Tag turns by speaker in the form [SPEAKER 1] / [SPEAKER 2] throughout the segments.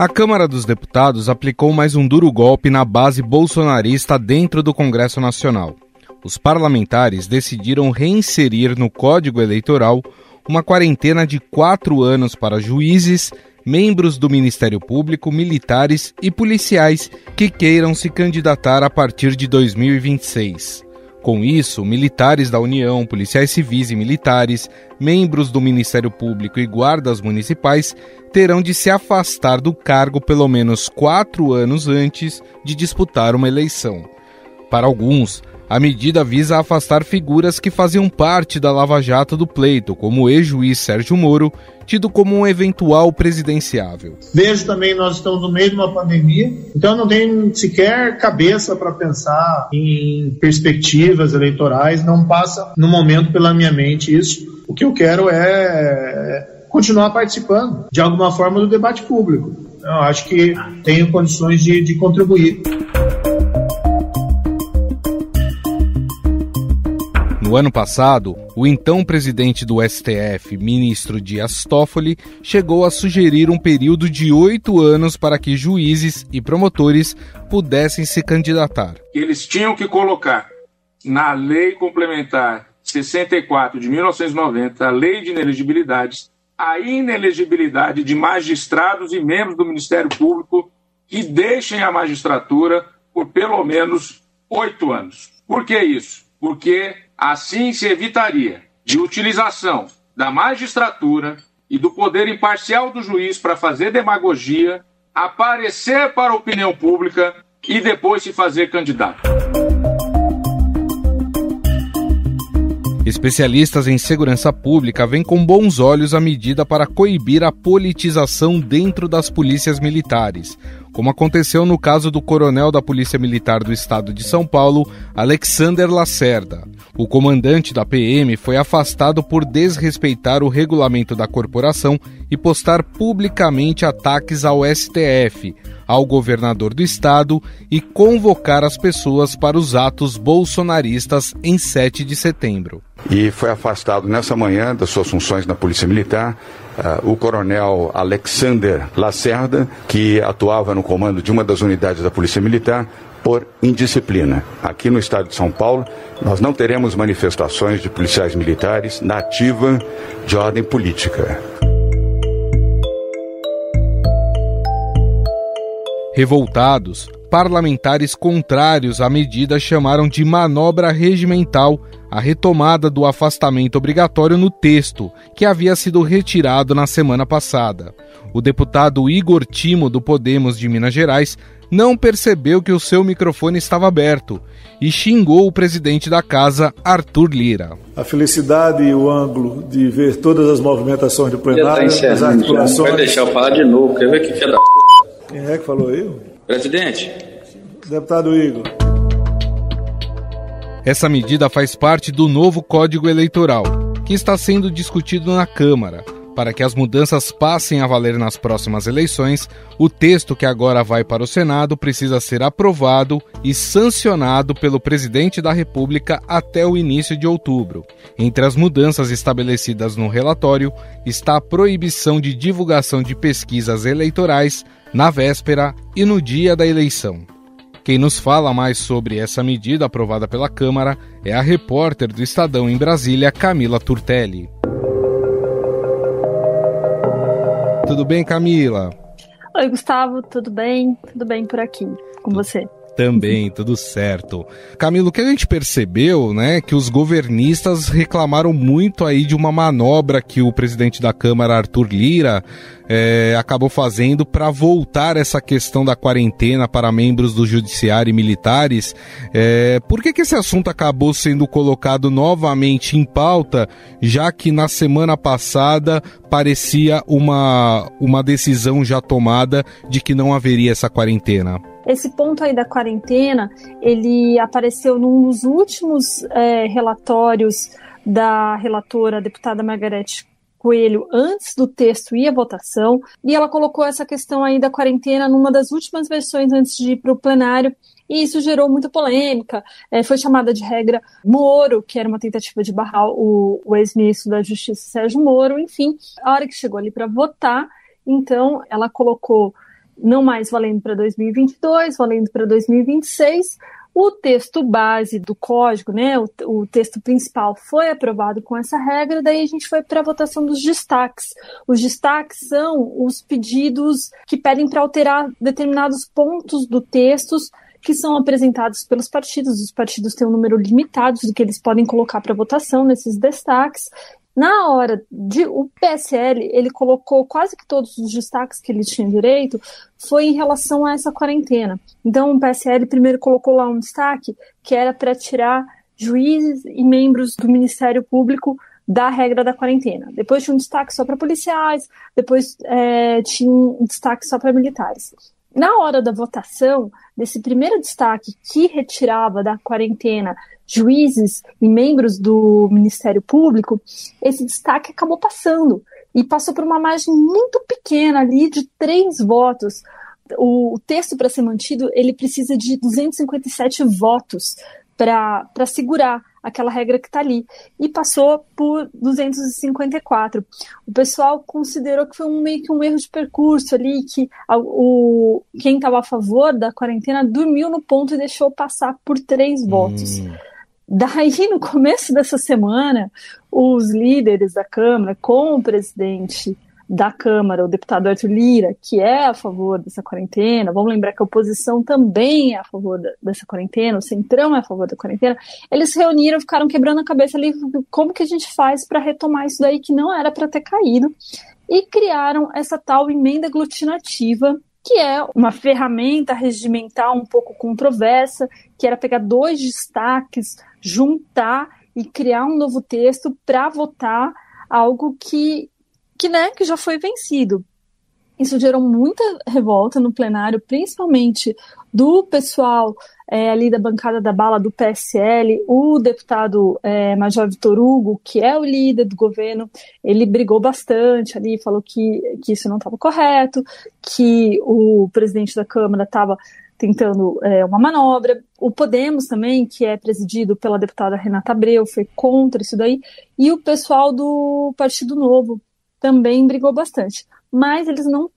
[SPEAKER 1] A Câmara dos Deputados aplicou mais um duro golpe na base bolsonarista dentro do Congresso Nacional. Os parlamentares decidiram reinserir no Código Eleitoral uma quarentena de 4 anos para juízes, membros do Ministério Público, militares e policiais que queiram se candidatar a partir de 2026. Com isso, militares da União, policiais civis e militares, membros do Ministério Público e guardas municipais terão de se afastar do cargo pelo menos 4 anos antes de disputar uma eleição. Para alguns, a medida visa afastar figuras que faziam parte da Lava Jato do pleito, como o ex-juiz Sérgio Moro, tido como um eventual presidenciável.
[SPEAKER 2] Vejo também, nós estamos no meio de uma pandemia, então não tem sequer cabeça para pensar em perspectivas eleitorais, não passa no momento pela minha mente isso. O que eu quero é continuar participando, de alguma forma, do debate público. Eu acho que tenho condições de contribuir.
[SPEAKER 1] No ano passado, o então presidente do STF, ministro Dias Toffoli, chegou a sugerir um período de 8 anos para que juízes e promotores pudessem se candidatar.
[SPEAKER 3] Eles tinham que colocar na Lei Complementar 64 de 1990, a Lei de Inelegibilidades, a inelegibilidade de magistrados e membros do Ministério Público que deixem a magistratura por pelo menos 8 anos. Por que isso? Porque assim se evitaria de utilização da magistratura e do poder imparcial do juiz para fazer demagogia, aparecer para a opinião pública e depois se fazer candidato.
[SPEAKER 1] Especialistas em segurança pública veem com bons olhos a medida para coibir a politização dentro das polícias militares, como aconteceu no caso do coronel da Polícia Militar do Estado de São Paulo, Alexander Lacerda. O comandante da PM foi afastado por desrespeitar o regulamento da corporação e postar publicamente ataques ao STF, ao governador do estado e convocar as pessoas para os atos bolsonaristas em 7 de setembro.
[SPEAKER 4] E foi afastado nessa manhã das suas funções na Polícia Militar o coronel Alexander Lacerda, que atuava no comando de uma das unidades da Polícia Militar, por indisciplina. Aqui no estado de São Paulo, nós não teremos manifestações de policiais militares na ativa de ordem política.
[SPEAKER 1] Revoltados, parlamentares contrários à medida chamaram de manobra regimental a retomada do afastamento obrigatório no texto, que havia sido retirado na semana passada. O deputado Igor Timo, do Podemos de Minas Gerais, não percebeu que o seu microfone estava aberto e xingou o presidente da casa, Arthur Lira.
[SPEAKER 5] A felicidade e o ângulo de ver todas as movimentações do plenário, as articulações...
[SPEAKER 6] Vai deixar eu falar de novo, quer ver que filha da...
[SPEAKER 5] Quem é que falou aí?
[SPEAKER 6] Presidente.
[SPEAKER 5] Deputado Igor.
[SPEAKER 1] Essa medida faz parte do novo Código Eleitoral, que está sendo discutido na Câmara. Para que as mudanças passem a valer nas próximas eleições, o texto que agora vai para o Senado precisa ser aprovado e sancionado pelo presidente da República até o início de outubro. Entre as mudanças estabelecidas no relatório está a proibição de divulgação de pesquisas eleitorais na véspera e no dia da eleição. Quem nos fala mais sobre essa medida aprovada pela Câmara é a repórter do Estadão em Brasília, Camila Turtelli. Tudo bem, Camila?
[SPEAKER 7] Oi, Gustavo, tudo bem? Tudo bem por aqui, com você?
[SPEAKER 1] Também, tudo certo. Camilo, o que a gente percebeu, né, que os governistas reclamaram muito aí de uma manobra que o presidente da Câmara, Arthur Lira, acabou fazendo para voltar essa questão da quarentena para membros do judiciário e militares. Por que esse assunto acabou sendo colocado novamente em pauta, já que na semana passada parecia uma decisão já tomada de que não haveria essa quarentena?
[SPEAKER 7] Esse ponto aí da quarentena, ele apareceu num dos últimos relatórios da relatora, a deputada Margarete Coelho, antes do texto ir à votação, e ela colocou essa questão aí da quarentena numa das últimas versões antes de ir para o plenário, e isso gerou muita polêmica. Foi chamada de regra Moro, que era uma tentativa de barrar o ex-ministro da Justiça, Sérgio Moro. Enfim, a hora que chegou ali para votar, então ela colocou não mais valendo para 2022, valendo para 2026. O texto base do código, né, o texto principal foi aprovado com essa regra, daí a gente foi para a votação dos destaques. Os destaques são os pedidos que pedem para alterar determinados pontos do texto que são apresentados pelos partidos. Os partidos têm um número limitado do que eles podem colocar para votação nesses destaques. Na hora o PSL, ele colocou quase que todos os destaques que ele tinha direito foi em relação a essa quarentena. Então, o PSL primeiro colocou lá um destaque que era para tirar juízes e membros do Ministério Público da regra da quarentena. Depois tinha um destaque só para policiais, depois tinha um destaque só para militares. Na hora da votação, desse primeiro destaque que retirava da quarentena juízes e membros do Ministério Público, esse destaque acabou passando, e passou por uma margem muito pequena ali de 3 votos. O texto, para ser mantido, ele precisa de 257 votos para segurar aquela regra que está ali, e passou por 254. O pessoal considerou que foi meio que um erro de percurso ali, que quem estava a favor da quarentena dormiu no ponto e deixou passar por 3 votos. Daí, no começo dessa semana, os líderes da Câmara, com o presidente da Câmara, o deputado Arthur Lira, que é a favor dessa quarentena, vamos lembrar que a oposição também é a favor dessa quarentena, o Centrão é a favor da quarentena, eles se reuniram, ficaram quebrando a cabeça ali, como que a gente faz para retomar isso daí que não era para ter caído, e criaram essa tal emenda aglutinativa, que é uma ferramenta regimental um pouco controversa, que era pegar 2 destaques, juntar e criar um novo texto para votar algo que já foi vencido. Isso gerou muita revolta no plenário, principalmente do pessoal ali da bancada da bala do PSL. O deputado Major Vitor Hugo, que é o líder do governo, ele brigou bastante ali, falou que isso não estava correto, que o presidente da Câmara estava tentando uma manobra. O Podemos também, que é presidido pela deputada Renata Abreu, foi contra isso daí, e o pessoal do Partido Novo também brigou bastante. Mas eles não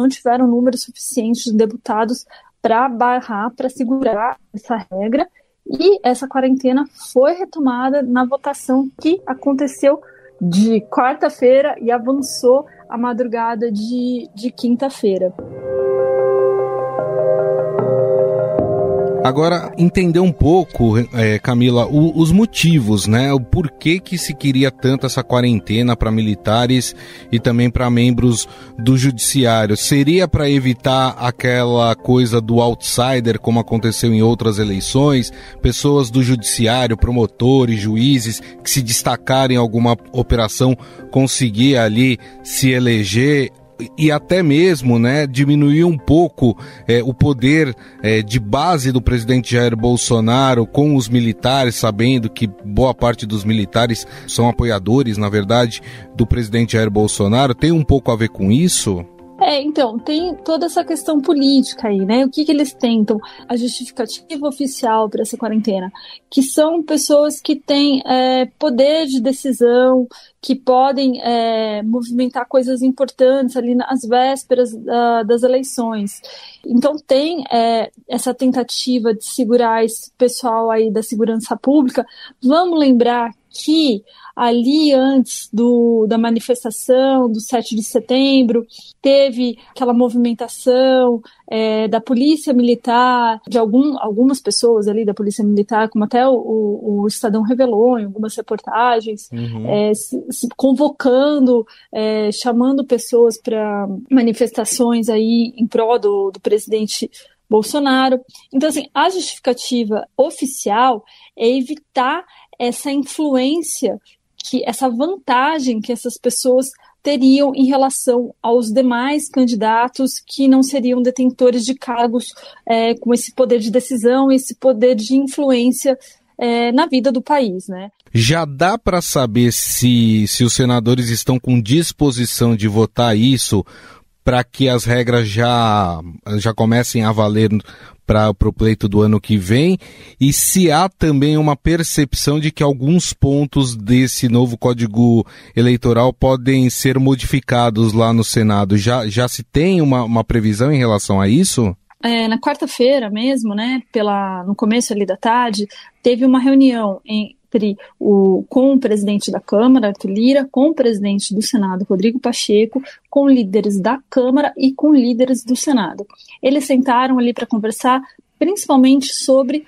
[SPEAKER 7] tiveram número suficiente de deputados para barrar, para segurar essa regra, e essa quarentena foi retomada na votação que aconteceu de quarta-feira e avançou a madrugada de quinta-feira.
[SPEAKER 1] Agora, entender um pouco, Camila, os motivos, né? O porquê que se queria tanto essa quarentena para militares e também para membros do judiciário. Seria para evitar aquela coisa do outsider, como aconteceu em outras eleições? Pessoas do judiciário, promotores, juízes, que se destacarem em alguma operação, conseguir ali se eleger e até mesmo, né, diminuir um pouco o poder de base do presidente Jair Bolsonaro com os militares, sabendo que boa parte dos militares são apoiadores, na verdade, do presidente Jair Bolsonaro. Tem um pouco a ver com isso?
[SPEAKER 7] Então, tem toda essa questão política aí, né? O que eles tentam? A justificativa oficial para essa quarentena, que são pessoas que têm poder de decisão, que podem movimentar coisas importantes ali nas vésperas das eleições. Então tem essa tentativa de segurar esse pessoal aí da segurança pública. Vamos lembrar que ali antes da manifestação do 7 de setembro, teve aquela movimentação da polícia militar, de algumas pessoas ali da polícia militar, como até o Estadão revelou em algumas reportagens, convocando, chamando pessoas para manifestações aí em prol do presidente Bolsonaro. Então, assim, a justificativa oficial é evitar essa influência, essa vantagem que essas pessoas teriam em relação aos demais candidatos que não seriam detentores de cargos com esse poder de decisão, esse poder de influência na vida do país, né?
[SPEAKER 1] Já dá para saber se os senadores estão com disposição de votar isso para que as regras já comecem a valer para o pleito do ano que vem, e se há também uma percepção de que alguns pontos desse novo Código Eleitoral podem ser modificados lá no Senado. Já se tem uma previsão em relação a isso?
[SPEAKER 7] Na quarta-feira mesmo, né, no começo ali da tarde, teve uma reunião com o presidente da Câmara, Arthur Lira, com o presidente do Senado, Rodrigo Pacheco, com líderes da Câmara e com líderes do Senado. Eles sentaram ali para conversar principalmente sobre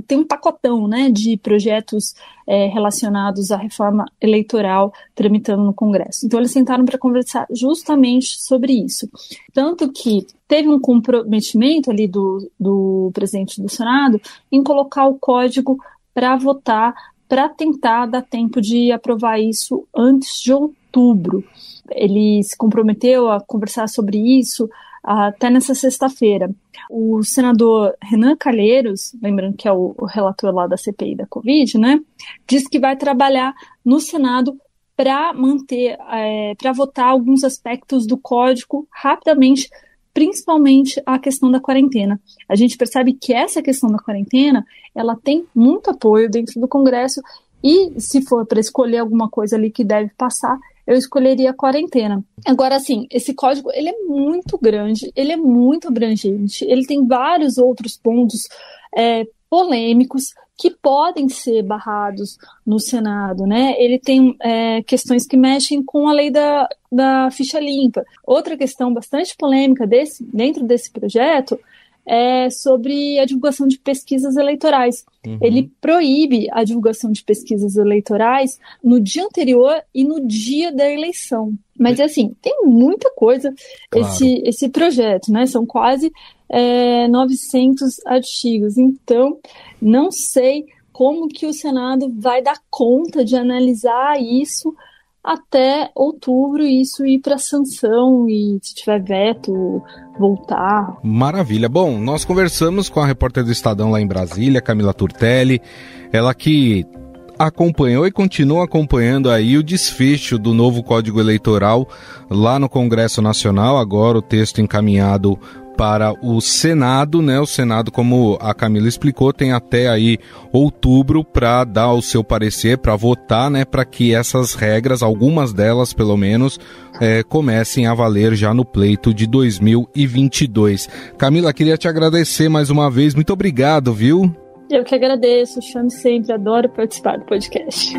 [SPEAKER 7] tem um pacotão, né, de projetos relacionados à reforma eleitoral tramitando no Congresso. Então, eles sentaram para conversar justamente sobre isso. Tanto que teve um comprometimento ali do presidente do Senado em colocar o código para votar, para tentar dar tempo de aprovar isso antes de outubro. Ele se comprometeu a conversar sobre isso até nessa sexta-feira. O senador Renan Calheiros, lembrando que é o relator lá da CPI da Covid, né, disse que vai trabalhar no Senado para para votar alguns aspectos do código rapidamente, principalmente a questão da quarentena. A gente percebe que essa questão da quarentena, ela tem muito apoio dentro do Congresso, e se for para escolher alguma coisa ali que deve passar, eu escolheria a quarentena. Agora, assim, esse código, ele é muito grande, ele é muito abrangente, ele tem vários outros pontos polêmicos que podem ser barrados no Senado, né? Ele tem questões que mexem com a lei da ficha limpa. Outra questão bastante polêmica dentro desse projeto é sobre a divulgação de pesquisas eleitorais. Uhum. Ele proíbe a divulgação de pesquisas eleitorais no dia anterior e no dia da eleição. Mas, assim, tem muita coisa, claro, esse projeto, né? São quase 900 artigos. Então, não sei como que o Senado vai dar conta de analisar isso até outubro, isso ir para sanção e, se tiver veto, voltar.
[SPEAKER 1] Maravilha. Bom, nós conversamos com a repórter do Estadão lá em Brasília, Camila Turtelli, ela que acompanhou e continua acompanhando aí o desfecho do novo Código Eleitoral lá no Congresso Nacional, agora o texto encaminhado para o Senado, né? O Senado, como a Camila explicou, tem até aí outubro para dar o seu parecer, para votar, né? Para que essas regras, algumas delas pelo menos, comecem a valer já no pleito de 2022. Camila, queria te agradecer mais uma vez, muito obrigado, viu?
[SPEAKER 7] Eu que agradeço, chame sempre, adoro participar do podcast.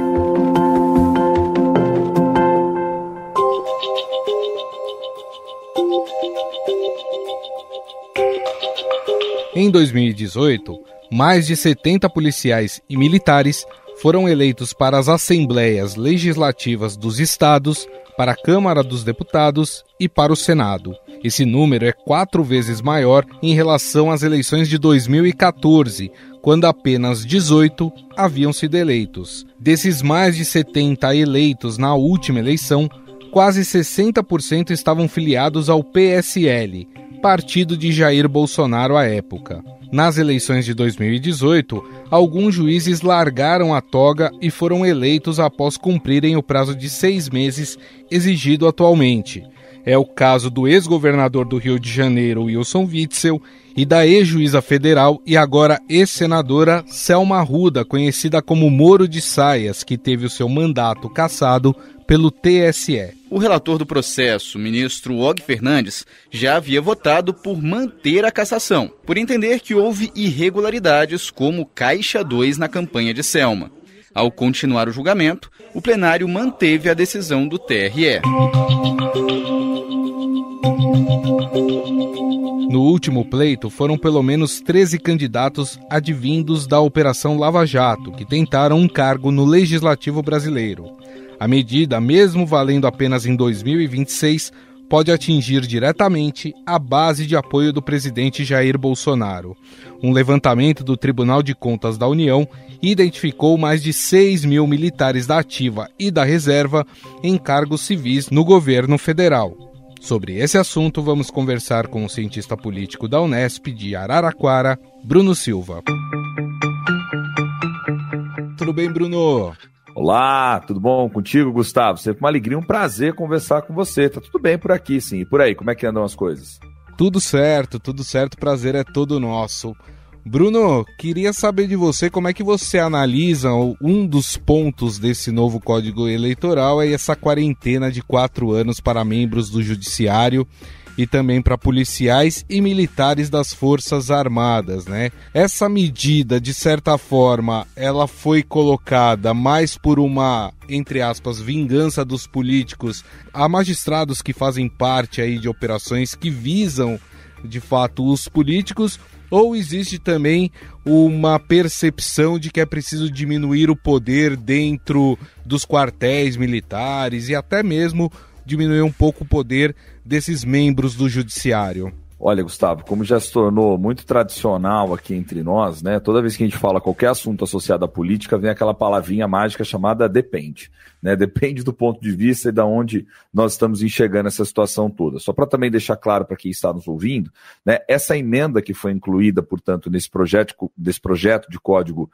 [SPEAKER 1] Em 2018, mais de 70 policiais e militares foram eleitos para as assembleias legislativas dos estados, para a Câmara dos Deputados e para o Senado. Esse número é 4 vezes maior em relação às eleições de 2014, quando apenas 18 haviam sido eleitos. Desses mais de 70 eleitos na última eleição, quase 60% estavam filiados ao PSL, partido de Jair Bolsonaro à época. Nas eleições de 2018, alguns juízes largaram a toga e foram eleitos após cumprirem o prazo de 6 meses exigido atualmente. É o caso do ex-governador do Rio de Janeiro, Wilson Witzel, e da ex-juíza federal e agora ex-senadora Selma Arruda, conhecida como Moro de Saias, que teve o seu mandato cassado pelo TSE.
[SPEAKER 8] O relator do processo, ministro Og Fernandes, já havia votado por manter a cassação, por entender que houve irregularidades como Caixa 2 na campanha de Selma. Ao continuar o julgamento, o plenário manteve a decisão do TRE.
[SPEAKER 1] No último pleito, foram pelo menos 13 candidatos advindos da Operação Lava Jato, que tentaram um cargo no Legislativo brasileiro. A medida, mesmo valendo apenas em 2026, pode atingir diretamente a base de apoio do presidente Jair Bolsonaro. Um levantamento do Tribunal de Contas da União identificou mais de 6 mil militares da ativa e da reserva em cargos civis no governo federal. Sobre esse assunto, vamos conversar com o cientista político da Unesp de Araraquara, Bruno Silva. Tudo bem, Bruno?
[SPEAKER 9] Olá, tudo bom contigo, Gustavo? Sempre uma alegria, um prazer conversar com você. Tá tudo bem por aqui, sim. E por aí, como é que andam as coisas?
[SPEAKER 1] Tudo certo, prazer é todo nosso. Bruno, queria saber de você como é que você analisa um dos pontos desse novo Código Eleitoral, é essa quarentena de 4 anos para membros do Judiciário e também para policiais e militares das Forças Armadas, né? Essa medida, de certa forma, ela foi colocada mais por uma, entre aspas, vingança dos políticos a magistrados que fazem parte aí de operações que visam, de fato, os políticos, ou existe também uma percepção de que é preciso diminuir o poder dentro dos quartéis militares e até mesmo diminuir um pouco o poder desses membros do Judiciário?
[SPEAKER 9] Olha, Gustavo, como já se tornou muito tradicional aqui entre nós, né? Toda vez que a gente fala qualquer assunto associado à política, vem aquela palavrinha mágica chamada depende, né? Depende do ponto de vista e da onde nós estamos enxergando essa situação toda. Só para também deixar claro para quem está nos ouvindo, né? Essa emenda que foi incluída, portanto, desse projeto de Código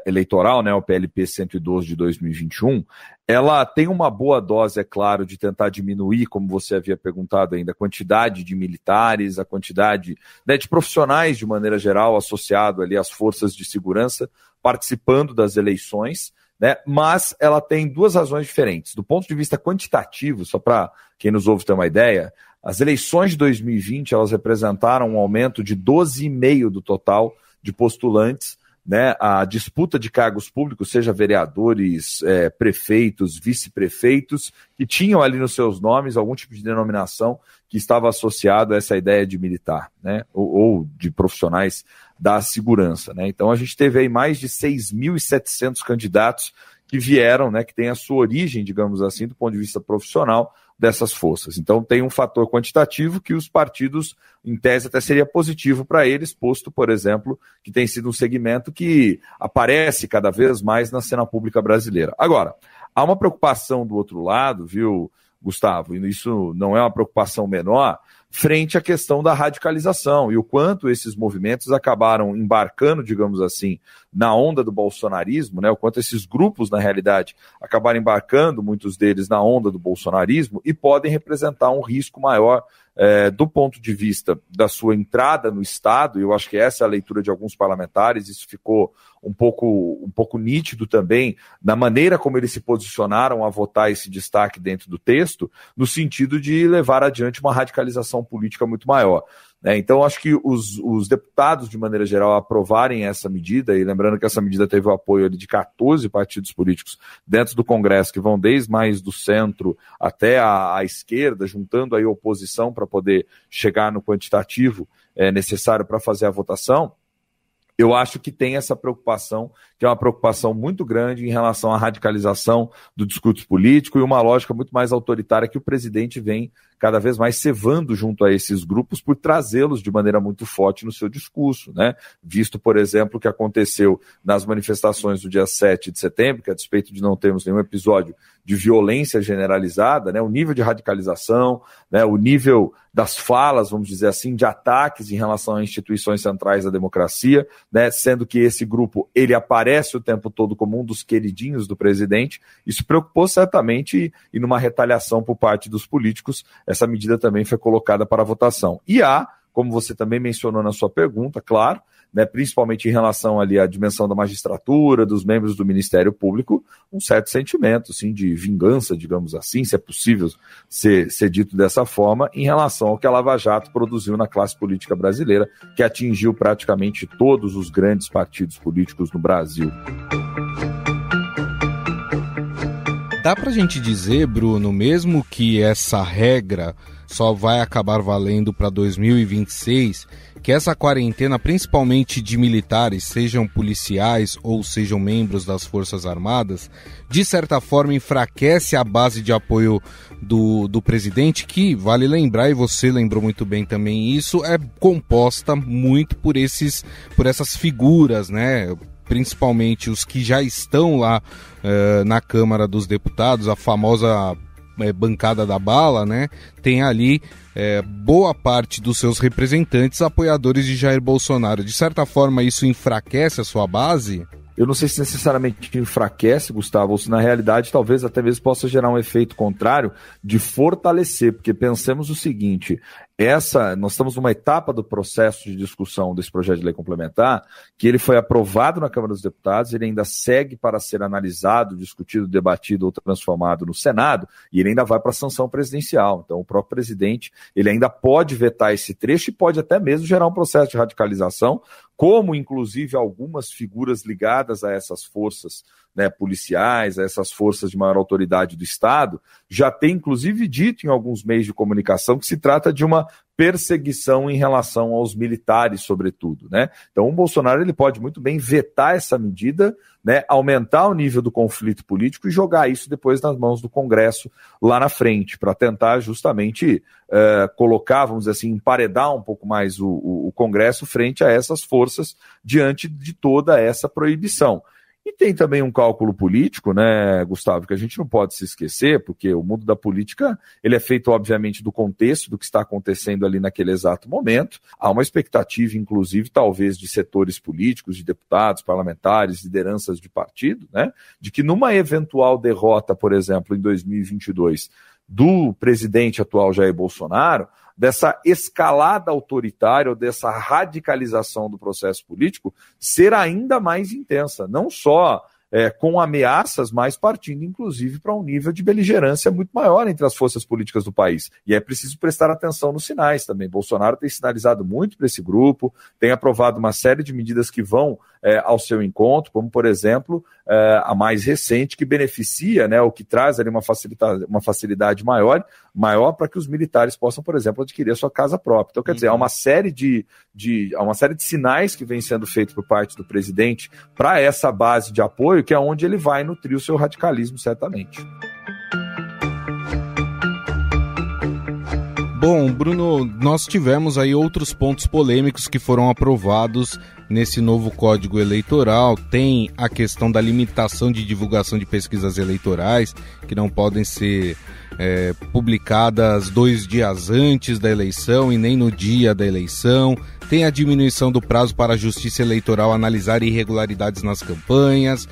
[SPEAKER 9] Eleitoral, né? O PLP 112 de 2021, ela tem uma boa dose, é claro, de tentar diminuir, como você havia perguntado ainda, a quantidade de militares, a quantidade, né, de profissionais de maneira geral associado ali às forças de segurança participando das eleições, né? Mas ela tem duas razões diferentes. Do ponto de vista quantitativo, só para quem nos ouve ter uma ideia, as eleições de 2020 elas representaram um aumento de 12,5% do total de postulantes, né? A disputa de cargos públicos, seja vereadores, prefeitos, vice-prefeitos, que tinham ali nos seus nomes algum tipo de denominação que estava associado a essa ideia de militar, né? Ou de profissionais da segurança, né? Então a gente teve aí mais de 6.700 candidatos que vieram, né, que tem a sua origem, digamos assim, do ponto de vista profissional dessas forças. Então tem um fator quantitativo que os partidos, em tese, até seria positivo para eles, posto, por exemplo, que tem sido um segmento que aparece cada vez mais na cena pública brasileira. Agora, há uma preocupação do outro lado, viu, Gustavo, e isso não é uma preocupação menor, frente à questão da radicalização e o quanto esses movimentos acabaram embarcando, digamos assim, na onda do bolsonarismo, né? O quanto esses grupos, na realidade, acabaram embarcando, muitos deles, na onda do bolsonarismo e podem representar um risco maior do ponto de vista da sua entrada no Estado, e eu acho que essa é a leitura de alguns parlamentares, isso ficou um pouco nítido também na maneira como eles se posicionaram a votar esse destaque dentro do texto, no sentido de levar adiante uma radicalização política muito maior. Então, acho que os deputados, de maneira geral, aprovarem essa medida, e lembrando que essa medida teve o apoio de 14 partidos políticos dentro do Congresso, que vão desde mais do centro até a esquerda, juntando aí a oposição para poder chegar no quantitativo necessário para fazer a votação. Eu acho que tem essa preocupação, que é uma preocupação muito grande em relação à radicalização do discurso político e uma lógica muito mais autoritária que o presidente vem cada vez mais cevando junto a esses grupos por trazê-los de maneira muito forte no seu discurso, né? Visto, por exemplo, o que aconteceu nas manifestações do dia 7 de setembro, que a despeito de não termos nenhum episódio de violência generalizada, né? O nível de radicalização, né? O nível das falas, vamos dizer assim, de ataques em relação a instituições centrais da democracia, né? Sendo que esse grupo, ele aparece o tempo todo como um dos queridinhos do presidente. Isso preocupou certamente, e numa retaliação por parte dos políticos, essa medida também foi colocada para votação. E há, como você também mencionou na sua pergunta, claro, né, principalmente em relação ali à dimensão da magistratura, dos membros do Ministério Público, um certo sentimento, assim, de vingança, digamos assim, se é possível ser dito dessa forma, em relação ao que a Lava Jato produziu na classe política brasileira, que atingiu praticamente todos os grandes partidos políticos no Brasil.
[SPEAKER 1] Dá pra gente dizer, Bruno, mesmo que essa regra só vai acabar valendo para 2026, que essa quarentena, principalmente de militares, sejam policiais ou sejam membros das Forças Armadas, de certa forma enfraquece a base de apoio do presidente, que, vale lembrar, e você lembrou muito bem também isso, é composta muito por essas figuras, né? Principalmente os que já estão lá na Câmara dos Deputados, a famosa bancada da bala, né? Tem ali boa parte dos seus representantes apoiadores de Jair Bolsonaro. De certa forma, isso enfraquece a sua base?
[SPEAKER 9] Eu não sei se necessariamente enfraquece, Gustavo, ou se na realidade talvez até mesmo possa gerar um efeito contrário de fortalecer, porque pensemos o seguinte, nós estamos numa etapa do processo de discussão desse projeto de lei complementar, que ele foi aprovado na Câmara dos Deputados, ele ainda segue para ser analisado, discutido, debatido ou transformado no Senado, e ele ainda vai para a sanção presidencial. Então, o próprio presidente, ele ainda pode vetar esse trecho e pode até mesmo gerar um processo de radicalização, como, inclusive, algumas figuras ligadas a essas forças, né, policiais, a essas forças de maior autoridade do Estado, já tem, inclusive, dito em alguns meios de comunicação que se trata de uma perseguição em relação aos militares, sobretudo, né? Então, o Bolsonaro ele pode muito bem vetar essa medida, né, aumentar o nível do conflito político e jogar isso depois nas mãos do Congresso lá na frente, para tentar justamente colocar, vamos dizer assim, emparedar um pouco mais o Congresso frente a essas forças diante de toda essa proibição. E tem também um cálculo político, né, Gustavo, que a gente não pode se esquecer, porque o mundo da política ele é feito, obviamente, do contexto do que está acontecendo ali naquele exato momento. Há uma expectativa, inclusive, talvez, de setores políticos, de deputados, parlamentares, lideranças de partido, né, de que numa eventual derrota, por exemplo, em 2022, do presidente atual Jair Bolsonaro, dessa escalada autoritária ou dessa radicalização do processo político ser ainda mais intensa, não só com ameaças, mas partindo inclusive para um nível de beligerância muito maior entre as forças políticas do país. E é preciso prestar atenção nos sinais também. Bolsonaro tem sinalizado muito para esse grupo, tem aprovado uma série de medidas que vão ao seu encontro, como, por exemplo, a mais recente, que beneficia, né, ou que traz ali uma facilidade maior para que os militares possam, por exemplo, adquirir a sua casa própria. Então, quer dizer, há uma série de sinais que vem sendo feitos por parte do presidente para essa base de apoio, que é onde ele vai nutrir o seu radicalismo, certamente.
[SPEAKER 1] Bom, Bruno, nós tivemos aí outros pontos polêmicos que foram aprovados nesse novo Código Eleitoral. Tem a questão da limitação de divulgação de pesquisas eleitorais, que não podem ser publicadas 2 dias antes da eleição e nem no dia da eleição. Tem a diminuição do prazo para a Justiça Eleitoral analisar irregularidades nas campanhas.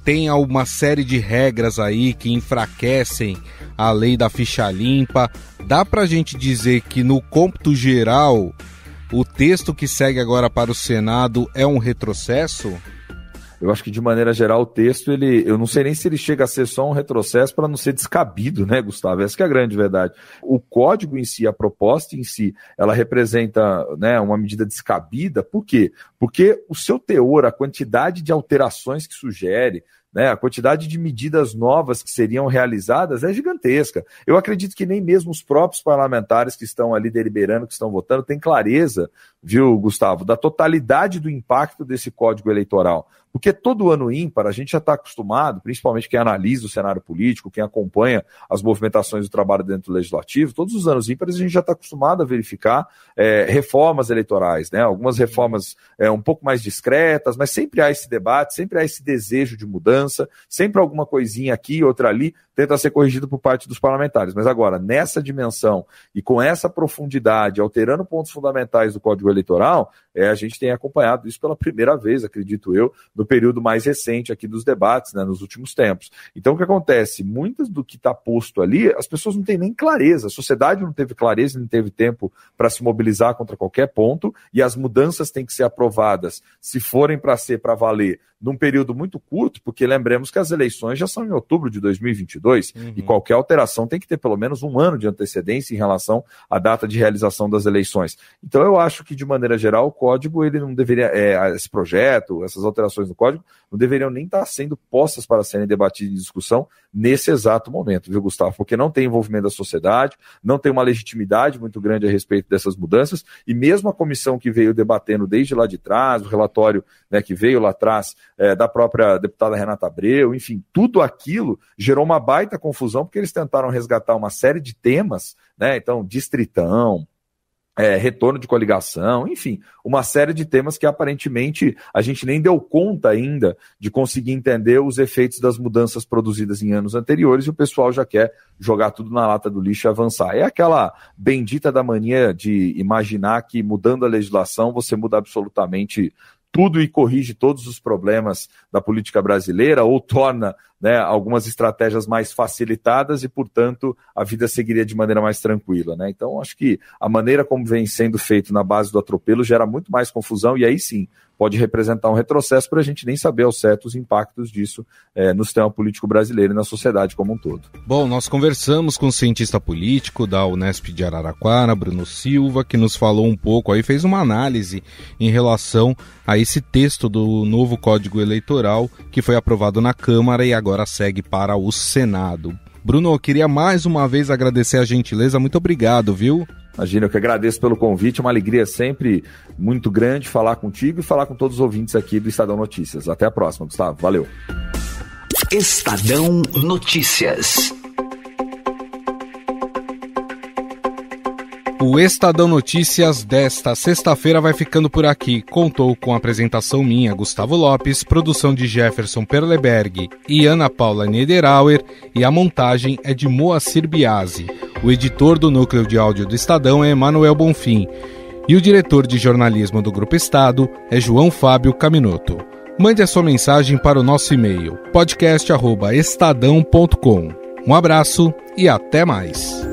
[SPEAKER 1] Tem uma série de regras aí que enfraquecem a lei da ficha limpa. Dá pra gente dizer que no cômputo geral, o texto que segue agora para o Senado é um retrocesso?
[SPEAKER 9] Eu acho que, de maneira geral, o texto, eu não sei nem se ele chega a ser só um retrocesso para não ser descabido, né, Gustavo? Essa que é a grande verdade. O código em si, a proposta em si, ela representa, né, uma medida descabida. Por quê? Porque o seu teor, a quantidade de alterações que sugere, né, a quantidade de medidas novas que seriam realizadas é gigantesca. Eu acredito que nem mesmo os próprios parlamentares que estão ali deliberando, que estão votando, têm clareza, viu, Gustavo, da totalidade do impacto desse Código Eleitoral. Porque todo ano ímpar, a gente já está acostumado, principalmente quem analisa o cenário político, quem acompanha as movimentações do trabalho dentro do Legislativo, todos os anos ímpares a gente já está acostumado a verificar reformas eleitorais, né? Algumas reformas um pouco mais discretas, mas sempre há esse debate, sempre há esse desejo de mudança, sempre alguma coisinha aqui, outra ali, tenta ser corrigido por parte dos parlamentares. Mas agora, nessa dimensão e com essa profundidade, alterando pontos fundamentais do Código Eleitoral, a gente tem acompanhado isso pela primeira vez, acredito eu, no período mais recente aqui dos debates, né, nos últimos tempos. Então, o que acontece? Muitas do que está posto ali, as pessoas não têm nem clareza, a sociedade não teve clareza, não teve tempo para se mobilizar contra qualquer ponto, e as mudanças têm que ser aprovadas, se forem para ser para valer, num período muito curto, porque lembremos que as eleições já são em outubro de 2022, e qualquer alteração tem que ter pelo menos 1 ano de antecedência em relação à data de realização das eleições. Então, eu acho que, de maneira geral, o código, ele não deveria, esse projeto, essas alterações no código, não deveriam nem estar sendo postas para serem debatidas em discussão nesse exato momento, viu, Gustavo? Porque não tem envolvimento da sociedade, não tem uma legitimidade muito grande a respeito dessas mudanças, e mesmo a comissão que veio debatendo desde lá de trás, o relatório, né, que veio lá atrás da própria deputada Renata Abreu, enfim, tudo aquilo gerou uma baita confusão, porque eles tentaram resgatar uma série de temas, né, então, distritão, retorno de coligação, enfim, uma série de temas que aparentemente a gente nem deu conta ainda de conseguir entender os efeitos das mudanças produzidas em anos anteriores, e o pessoal já quer jogar tudo na lata do lixo e avançar. É aquela bendita da mania de imaginar que mudando a legislação você muda absolutamente tudo e corrige todos os problemas da política brasileira ou torna, né, algumas estratégias mais facilitadas e, portanto, a vida seguiria de maneira mais tranquila, né? Então, acho que a maneira como vem sendo feito na base do atropelo gera muito mais confusão e aí sim pode representar um retrocesso para a gente nem saber ao certo os impactos disso no sistema político brasileiro e na sociedade como um todo.
[SPEAKER 1] Bom, nós conversamos com o cientista político da Unesp de Araraquara, Bruno Silva, que nos falou um pouco, aí fez uma análise em relação a esse texto do novo Código Eleitoral que foi aprovado na Câmara e agora segue para o Senado. Bruno, eu queria mais uma vez agradecer a gentileza, muito obrigado, viu?
[SPEAKER 9] Imagina, eu que agradeço pelo convite, uma alegria sempre muito grande falar contigo e falar com todos os ouvintes aqui do Estadão Notícias. Até a próxima, Gustavo. Valeu.
[SPEAKER 10] Estadão Notícias.
[SPEAKER 1] O Estadão Notícias desta sexta-feira vai ficando por aqui. Contou com a apresentação minha, Gustavo Lopes, produção de Jefferson Perleberg e Ana Paula Niederauer, e a montagem é de Moacir Biasi. O editor do núcleo de áudio do Estadão é Emanuel Bonfim. E o diretor de jornalismo do Grupo Estado é João Fábio Caminoto. Mande a sua mensagem para o nosso e-mail, podcast@estadão.com. Um abraço e até mais.